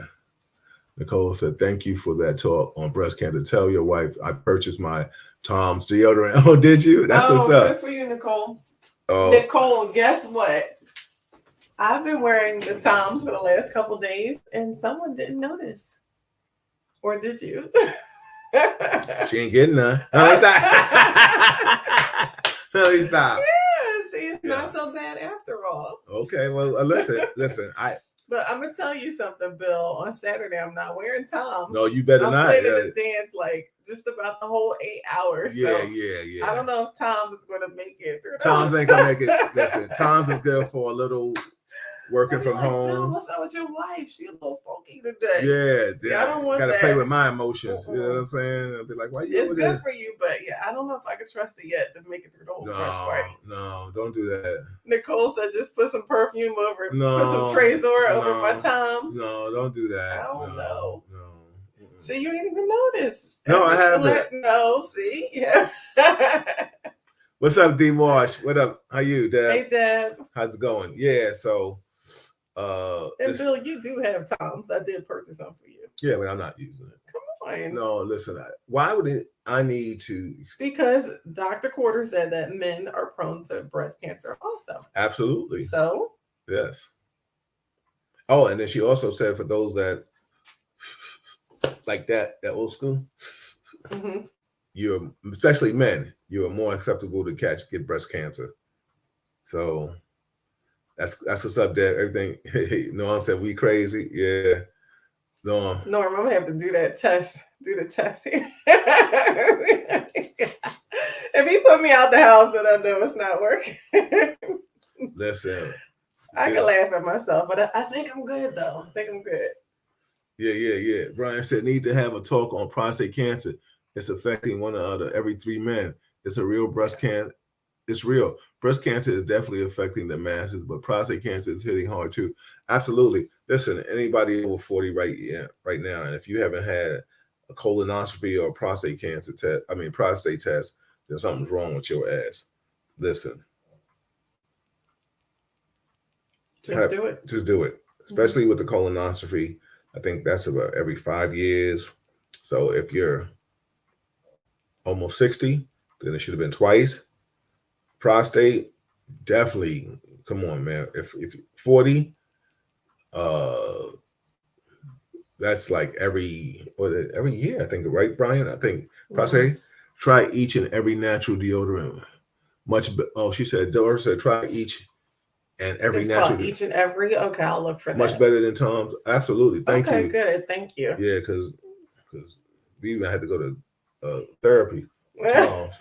Nicole said, thank you for that talk on breast cancer. Tell your wife I purchased my Tom's deodorant. Oh, did you? That's what's up. Good for you, Nicole. Nicole, guess what? I've been wearing the Toms for the last couple of days, and someone didn't notice. Or did you? She ain't getting none. No, he's not. Yeah, see, it's not so bad after all. Okay, well, listen. But I'm gonna tell you something, Bill. On Saturday, I'm not wearing Toms. No, you better not. I'm planning to dance like just about the whole 8 hours. Yeah. I don't know if Toms is gonna make it. Toms ain't gonna make it. Listen, Toms is good for a little working from home. No, what's up with your wife? She a little funky today. Yeah. I don't want gotta that. play with my emotions. You know what I'm saying? I'll be like, why you? It's good for you, but I don't know if I can trust it yet to make it through the whole brush party. No, don't do that. Nicole said just put some perfume over it. Put some Trésor over my Toms. No, don't do that. I don't know. No. See, you ain't even noticed. No, I haven't. No, see? Yeah. What's up, D Marsh? What up? How you, Deb? Hey, Deb. How's it going? Yeah, so and Bill, you do have Toms. I did purchase them for you. Yeah, but I'm not using it. Come on. No, listen. Why would I need to? Because Dr. Corder said that men are prone to breast cancer also. Absolutely. So? Yes. Oh, and then she also said for those that like that old school, you're, especially men, you're more acceptable to get breast cancer. So that's what's up there. Everything, you know what I'm saying? We crazy. Yeah. No. Norm, I'm gonna have to do that test. Do the test here. If he put me out the house, then I know it's not working. Listen. I can laugh at myself, but I think I'm good though. I think I'm good. Yeah. Brian said, need to have a talk on prostate cancer. It's affecting one another every 3 men. It's a real breast cancer. It's real. Breast cancer is definitely affecting the masses, but prostate cancer is hitting hard too. Absolutely. Listen, anybody over 40 right now, and if you haven't had a colonoscopy or a prostate cancer test, prostate test, then something's wrong with your ass. Listen. Just do it. Just do it. Especially with the colonoscopy. I think that's about every 5 years. So if you're almost 60, then it should have been twice. Prostate, definitely. Come on, man. If 40, that's like every year, I think, right, Brian? I think prostate. Try each and every natural deodorant. She said, Dora said, try each and every it's natural. Each and every. Okay, I'll look for that. Much better than Tom's. Absolutely. Thank you. Okay, good. Thank you. Yeah, because we even had to go to therapy. They're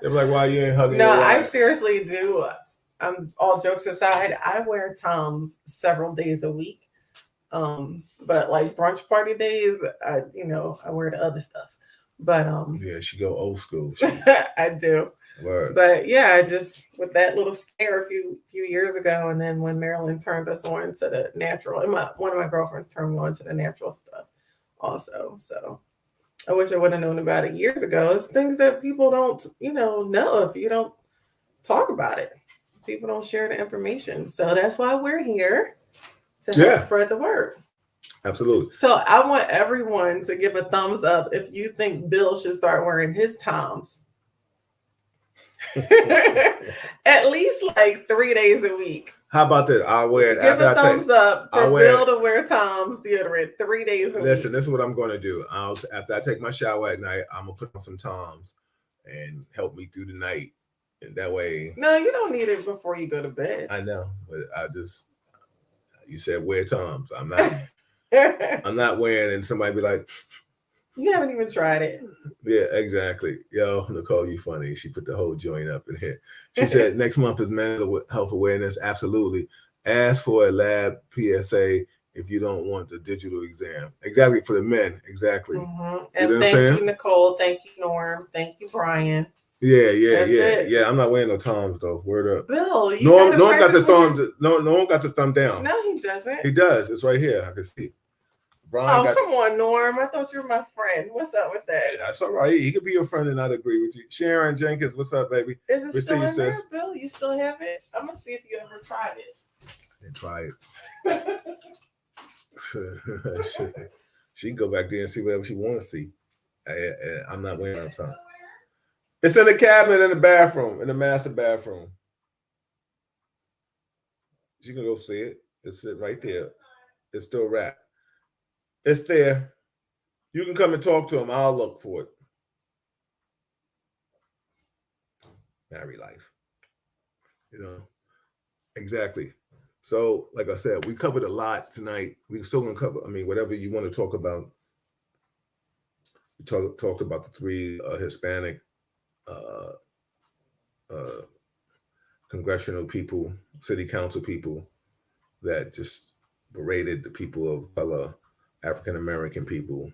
like, why you ain't hugging? No, I seriously do. All jokes aside, I wear Toms several days a week. But like brunch party days, I wear the other stuff. But yeah, she go old school. I do. Word. But yeah, I just with that little scare a few years ago, and then when Marilyn turned us on to the natural, and one of my girlfriends turned me on to the natural stuff also. So I wish I would have known about it years ago. It's things that people don't, know if you don't talk about it. People don't share the information. So that's why we're here to help spread the word. Absolutely. So I want everyone to give a thumbs up if you think Bill should start wearing his Toms. At least like 3 days a week. How about that? I'll wear it. Give a thumbs up for Bill to wear Tom's deodorant 3 days a week. Listen, this is what I'm going to do. After I take my shower at night, I'm going to put on some Tom's and help me through the night. And that way. No, you don't need it before you go to bed. I know, but you said wear Tom's. I'm not. I'm not wearing, and somebody be like, you haven't even tried it. Yeah, exactly. Yo, Nicole, you funny. She put the whole joint up in here. She said next month is mental health awareness. Absolutely. Ask for a lab PSA if you don't want the digital exam. Exactly, for the men. Exactly. Mm-hmm. And thank you, Nicole. Thank you, Norm. Thank you, Brian. Yeah. I'm not wearing no Toms though. Word up. Bill, no one got the thumb. No one got the thumb down. No, he doesn't. He does. It's right here. I can see. Brian come on, Norm. I thought you were my friend. What's up with that? That's all right. He could be your friend and not agree with you. Sharon Jenkins, what's up, baby? Is it still in there, Bill? You still have it? I'm going to see if you ever tried it. I didn't try it. She can go back there and see whatever she wants to see. I'm not wearing no time. It's in the cabinet in the bathroom, in the master bathroom. She can go see it. It's right there. It's still wrapped. It's there. You can come and talk to him. I'll look for it. Married life. Exactly. So, like I said, we covered a lot tonight. We're still going to cover, whatever you want to talk about. We talked about the 3 Hispanic congressional people, city council people that just berated the people of color, African-American people.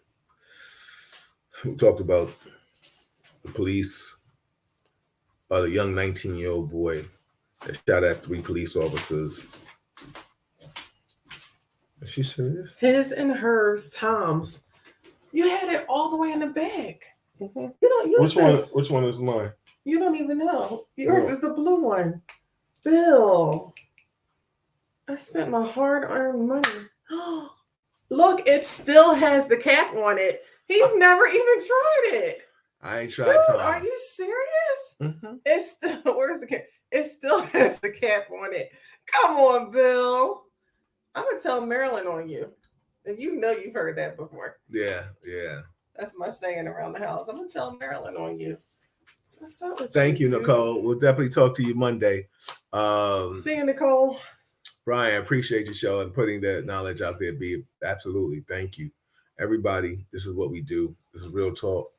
We talked about the police, the young 19-year-old boy that shot at 3 police officers. Is she serious? His and hers, Tom's. You had it all the way in the back. Mm-hmm. You don't use Which one is mine? You don't even know. Yours is the blue one. Bill, I spent my hard-earned money. Look, it still has the cap on it. He's never even tried it. I ain't tried. Dude, are you serious? Mm-hmm. It's still, where's the cap? It still has the cap on it. Come on, Bill. I'm gonna tell Marilyn on you, and you know you've heard that before. Yeah, yeah. That's my saying around the house. I'm gonna tell Marilyn on you. What's up with Thank you, dude? Nicole. We'll definitely talk to you Monday. See you, Nicole. Brian, I appreciate your show and putting that knowledge out there. Be absolutely. Thank you. Everybody, this is what we do. This is real talk.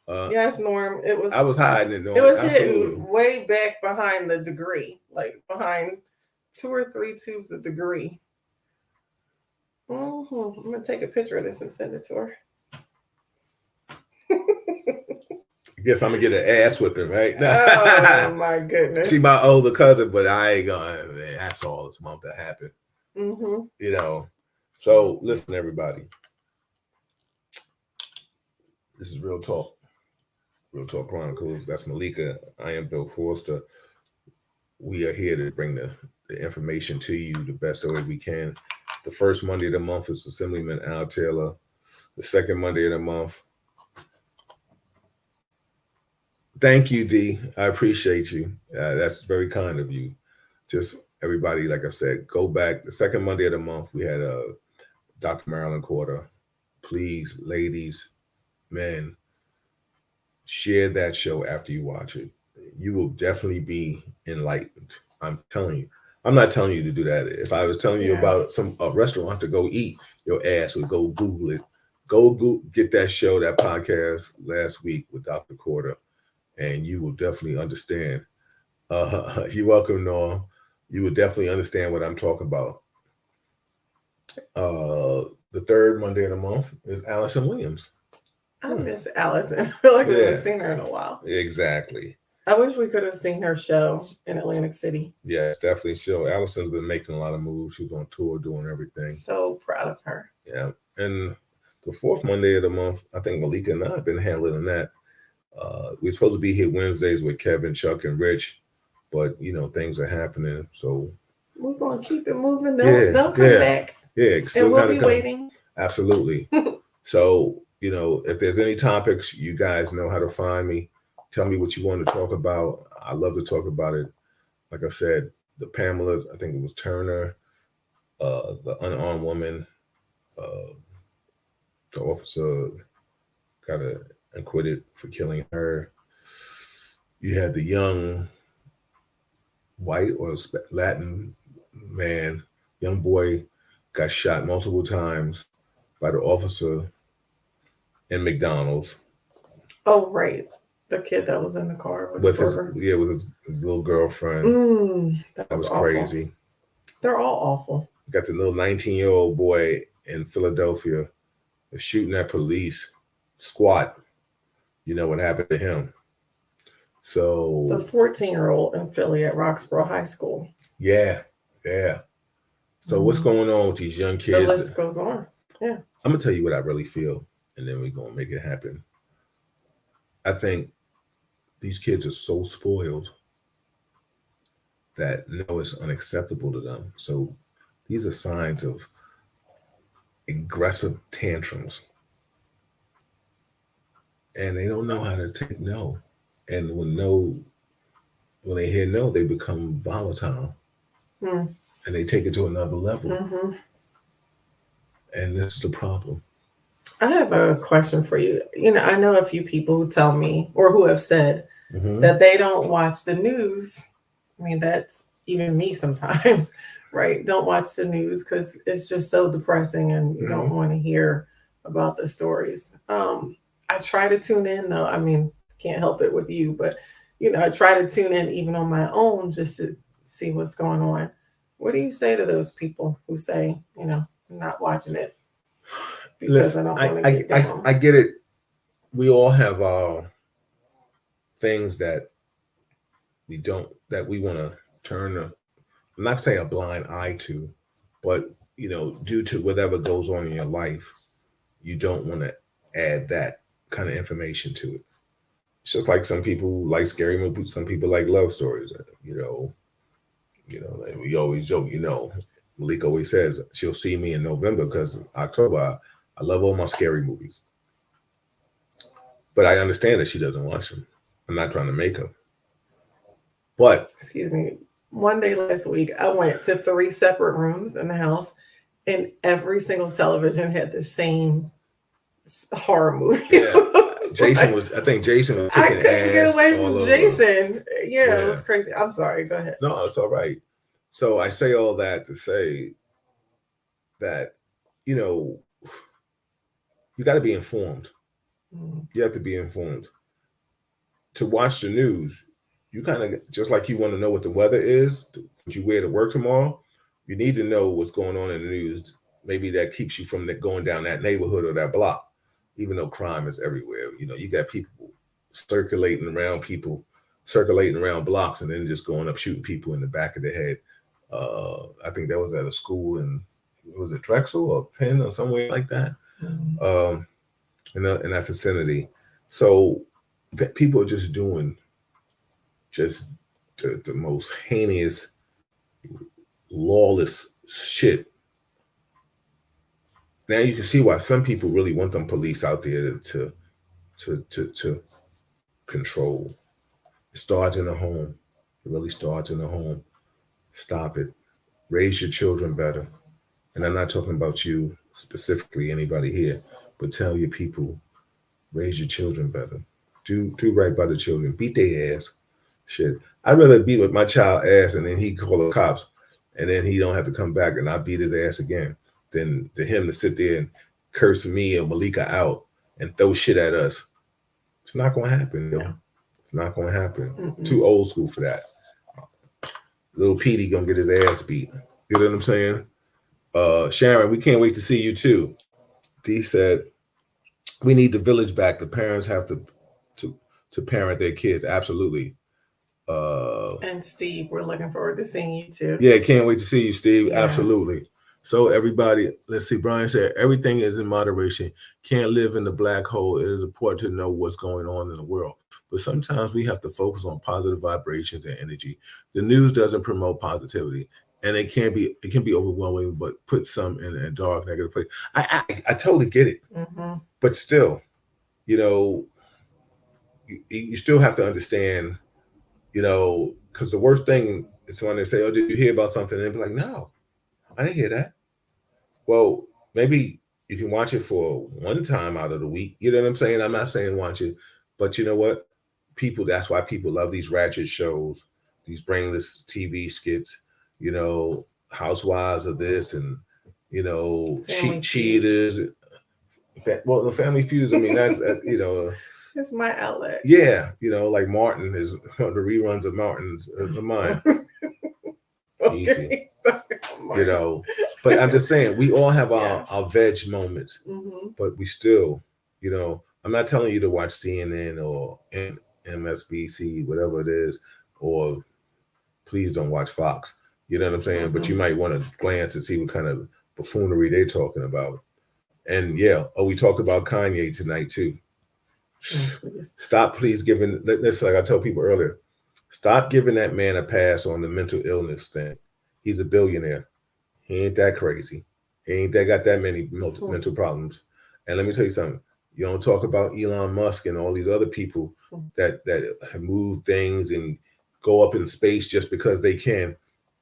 Yes, Norm. It was. I was hiding it, Norm. It was Absolutely. hidden way back behind the degree, like behind 2 or 3 tubes of degree. I'm gonna take a picture of this and send it to her. I guess I'm gonna get an ass whipping, right? Oh my goodness. She my older cousin, but I ain't gonna. Man, that's all that's about to happen. You know. So listen, everybody. This is Real Talk. Real Talk Chronicles. That's Malika. I am Bill Forster. We are here to bring the information to you the best way we can. The first Monday of the month is Assemblyman Al Taylor. The second Monday of the month. Thank you, D. I appreciate you. That's very kind of you. Just everybody, like I said, go back. The second Monday of the month, we had Dr. Marilyn Quarter. Please, ladies, men, share that show after you watch it. You will definitely be enlightened. I'm telling you. I'm not telling you to do that. If I was telling you about a restaurant to go eat, your ass would go Google it. Go get that show, that podcast last week with Dr. Quarter, and you will definitely understand. You're welcome, Norm. You will definitely understand what I'm talking about. The third Monday of the month is Allison Williams. I miss Allison. I feel like we haven't seen her in a while. Exactly. I wish we could have seen her show in Atlantic City. Yes, definitely. Show. Allison's been making a lot of moves. She's on tour doing everything. So proud of her. Yeah. And the fourth Monday of the month, I think Malika and I have been handling that. We're supposed to be here Wednesdays with Kevin, Chuck, and Rich, but things are happening. So we're gonna keep it moving. They'll come back. Yeah, and we'll be waiting. Absolutely. So if there's any topics, you guys know how to find me. Tell me what you want to talk about. I love to talk about it. Like I said, the Pamela, I think it was Turner, the unarmed woman, the officer got acquitted for killing her. You had the young white or Latin man, young boy, got shot multiple times by the officer in McDonald's. Oh, right. The kid that was in the car with his little girlfriend. That was awful. Crazy. They're all awful. Got the little 19-year-old boy in Philadelphia shooting at police squad. You know what happened to him. So the 14-year-old in Philly at Roxborough High School. Yeah. So what's going on with these young kids? The list goes on. Yeah. I'm gonna tell you what I really feel, and then we're gonna make it happen. I think these kids are so spoiled that no, it's unacceptable to them. So these are signs of aggressive tantrums. And they don't know how to take no. And when they hear no, they become volatile. And they take it to another level. And this is the problem. I have a question for you. I know a few people who tell me or who have said that they don't watch the news. I mean, that's even me sometimes, right? Don't watch the news because it's just so depressing and you don't want to hear about the stories. I try to tune in though. I mean, can't help it with you, but I try to tune in even on my own just to see what's going on. What do you say to those people who say, I'm not watching it because I don't want to get down? I get it. We all have things that we want to turn I'm not saying a blind eye to, but due to whatever goes on in your life, you don't want to add that kind of information to it. It's just like some people like scary movies, some people like love stories. We always joke. Malik always says she'll see me in November because October I love all my scary movies. But I understand that she doesn't watch them. I'm not trying to make her. But excuse me. One day last week, I went to 3 separate rooms in the house, and every single television had the same horror movie. Yeah. Jason Like, was, I think Jason was I kicking couldn't get ass away all from over. Jason. Yeah, it Yeah. was crazy. I'm sorry. Go ahead. No, it's all right. So I say all that to say that, you know, you got to be informed. Mm. You have to be informed. To watch the news, you kind of, just like you want to know what the weather is, what you wear to work tomorrow, you need to know what's going on in the news. Maybe that keeps you from going down that neighborhood or that block, even though crime is everywhere. You know, you got people circulating around blocks and then just going up shooting people in the back of the head. I think that was at a school in, was it Drexel or Penn or somewhere like that, um, in that vicinity. So that people are just doing just the most heinous, lawless shit. Now you can see why some people really want them police out there to control. It starts in the home. It really starts in the home. Stop it. Raise your children better. And I'm not talking about you specifically, anybody here, but tell your people, raise your children better. Do right by the children. Beat their ass. Shit. I'd rather beat with my child ass and then he call the cops and then he don't have to come back and I beat his ass again than to him to sit there and curse me and Malika out and throw shit at us. It's not gonna happen, yo. It's not gonna happen. Mm-mm. Too old school for that. Little Petey gonna get his ass beat. You know what I'm saying? Sharon, we can't wait to see you too. D said, we need the village back. The parents have to to parent their kids. Absolutely. And Steve, we're looking forward to seeing you too. Yeah, can't wait to see you, Steve. Yeah. Absolutely. So everybody, let's see. Brian said everything is in moderation. Can't live in the black hole. It is important to know what's going on in the world. But sometimes we have to focus on positive vibrations and energy. The news doesn't promote positivity, and it can be overwhelming, but put some in a dark, negative place. I totally get it, but still, you know, you still have to understand, you know, because the worst thing is when they say, "Oh, did you hear about something?" And they're like, "No, I didn't hear that." Well, maybe you can watch it for one time out of the week. You know what I'm saying? I'm not saying watch it, but you know what? People, that's why people love these ratchet shows, these brainless TV skits, you know, housewives of this and, you know, cheaters. Well, the Family Feuds, I mean, that's, you know. It's my outlet. Yeah, you know, like Martin is the reruns of Martin's The Mind. Easy. You know, but I'm just saying we all have our veg moments, but we still, you know, I'm not telling you to watch CNN or MSBC, whatever it is, or please don't watch Fox. You know what I'm saying? But you might want to glance and see what kind of buffoonery they're talking about. And yeah, we talked about Kanye tonight too. Stop, please giving. That's like I told people earlier. Stop giving that man a pass on the mental illness thing. He's a billionaire. He ain't that crazy. He ain't that got that many mental problems. And let me tell you something. You don't talk about Elon Musk and all these other people that have moved things and go up in space just because they can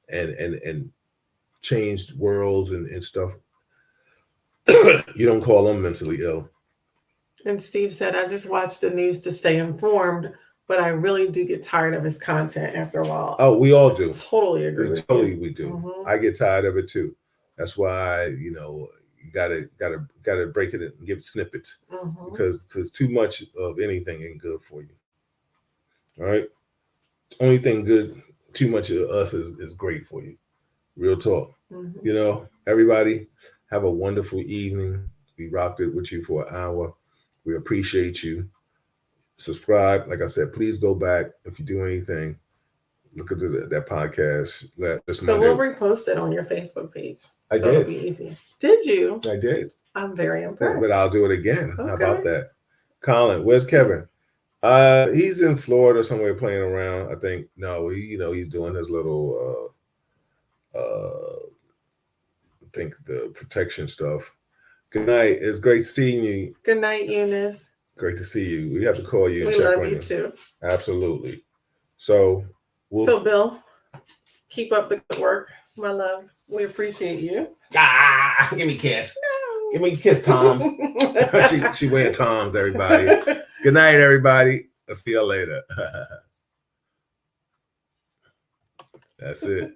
and changed worlds and stuff. You don't call them mentally ill. And Steve said, I just watch the news to stay informed, but I really do get tired of his content after a while. Oh, we all do. Totally agree with totally you. We do. I get tired of it too. That's why, you know, you gotta break it and give snippets because too much of anything ain't good for you. All right. Only thing good, too much of us is great for you. Real talk. You know, everybody have a wonderful evening. We rocked it with you for an hour. We appreciate you. Subscribe. Like I said, please go back if you do anything. Look at that podcast. So we'll repost it on your Facebook page. I so did. It'll be easy. Did you? I did. I'm very impressed. But I'll do it again. Okay. How about that? Colin, where's Kevin? He's in Florida somewhere playing around. I think. No, he's doing his little I think the protection stuff. Good night. It's great seeing you. Good night, Eunice. Great to see you. We have to call you and we check love on you too. Absolutely. So Bill, keep up the good work, my love. We appreciate you. Give me a kiss. No. Give me a kiss, Tom's. she wearing Tom's, everybody. Good night, everybody. I'll see you later. That's it.